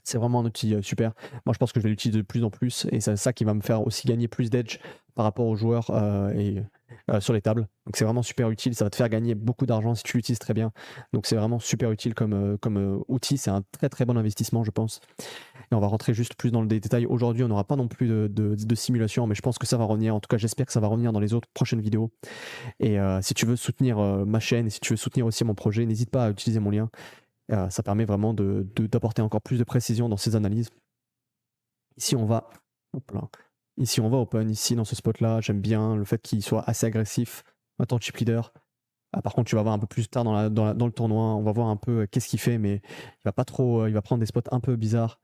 C'est vraiment un outil super. Moi, je pense que je vais l'utiliser de plus en plus et c'est ça qui va me faire aussi gagner plus d'edge par rapport aux joueurs sur les tables. Donc c'est vraiment super utile. Ça va te faire gagner beaucoup d'argent si tu l'utilises très bien. Donc c'est vraiment super utile comme outil. C'est un très très bon investissement, je pense. Et on va rentrer juste plus dans le détail. Aujourd'hui, on n'aura pas non plus de simulation, mais je pense que ça va revenir. En tout cas, j'espère que ça va revenir dans les autres prochaines vidéos. Et si tu veux soutenir ma chaîne et si tu veux soutenir aussi mon projet, n'hésite pas à utiliser mon lien. Ça permet vraiment d'apporter encore plus de précision dans ces analyses. Ici, on va, hop là. Ici, on va open. Ici, dans ce spot-là, j'aime bien le fait qu'il soit assez agressif. Maintenant, chip leader. Ah, par contre, tu vas voir un peu plus tard dans le tournoi. On va voir un peu qu'est-ce qu'il fait, mais il va pas trop. Il va prendre des spots un peu bizarres.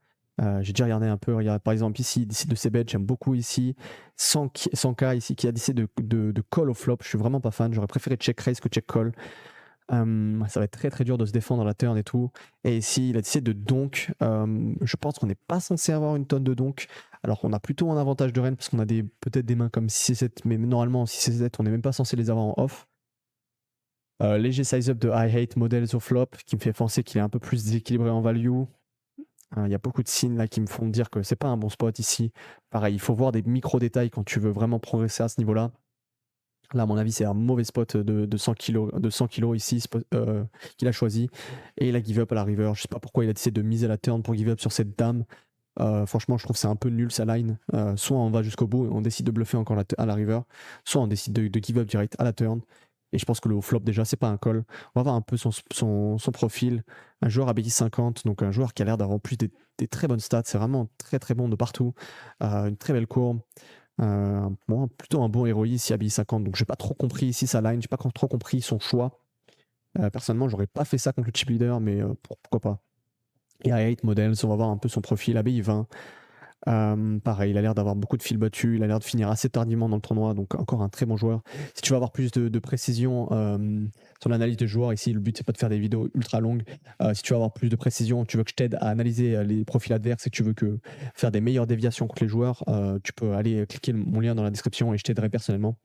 J'ai déjà regardé un peu. Regarde, par exemple, ici, de ces bêtes, j'aime beaucoup ici. 100K ici qui a décidé de call au flop. Je suis vraiment pas fan. J'aurais préféré check raise que check call. Ça va être très très dur de se défendre dans la turn et tout. Et ici, il a décidé de donk. Je pense qu'on n'est pas censé avoir une tonne de donk. Alors qu'on a plutôt un avantage de reine parce qu'on a peut-être des mains comme 6 et 7, mais normalement 6 et 7, on n'est même pas censé les avoir en off. Léger size up de I hate models au flop qui me fait penser qu'il est un peu plus déséquilibré en value. Il y a beaucoup de signes là qui me font dire que c'est pas un bon spot ici. Pareil, il faut voir des micro détails quand tu veux vraiment progresser à ce niveau-là. Là, à mon avis, c'est un mauvais spot de 100 kg ici qu'il a choisi. Et il a give up à la river. Je sais pas pourquoi il a décidé de miser la turn pour give up sur cette dame. Franchement, je trouve que c'est un peu nul sa line. Soit on va jusqu'au bout et on décide de bluffer encore à la river, soit on décide de give up direct à la turn. Et je pense que le flop, déjà, c'est pas un call. On va voir un peu son profil. Un joueur à BI 50, donc un joueur qui a l'air d'avoir plus des très bonnes stats. C'est vraiment très très bon de partout. Une très belle courbe. Plutôt un bon héros ici à BI 50. Donc j'ai pas trop compris ici sa line. J'ai pas trop compris son choix. Personnellement, j'aurais pas fait ça contre le chip leader, mais pourquoi pas. Et I hate models, on va voir un peu son profil. ABI 20. Pareil, il a l'air d'avoir beaucoup de fil battu, il a l'air de finir assez tardivement dans le tournoi, donc encore un très bon joueur. Si tu veux avoir plus de précision sur l'analyse des joueurs, ici le but c'est pas de faire des vidéos ultra longues. Si tu veux avoir plus de précision, tu veux que je t'aide à analyser les profils adverses et que tu veux faire des meilleures déviations contre les joueurs, tu peux aller cliquer mon lien dans la description et je t'aiderai personnellement.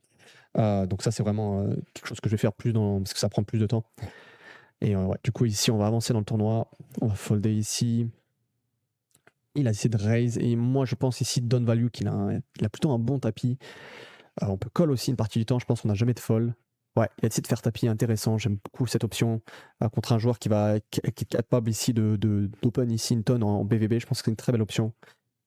Donc ça c'est vraiment quelque chose que je vais faire parce que ça prend plus de temps. Et ouais, du coup ici on va avancer dans le tournoi, on va folder ici. Il a essayé de raise et moi je pense ici Don Value qu'il a plutôt un bon tapis. On peut call aussi une partie du temps, je pense qu'on n'a jamais de fold. Ouais, il a essayé de faire tapis intéressant, j'aime beaucoup cette option contre un joueur qui est capable ici d'open ici une tonne en BVB, je pense que c'est une très belle option.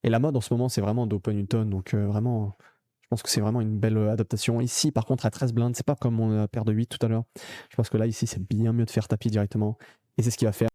Et la mode en ce moment c'est vraiment d'open une tonne, donc vraiment je pense que c'est vraiment une belle adaptation. Ici par contre à 13 blindes, c'est pas comme on a paire de 8 tout à l'heure. Je pense que là ici c'est bien mieux de faire tapis directement et c'est ce qu'il va faire.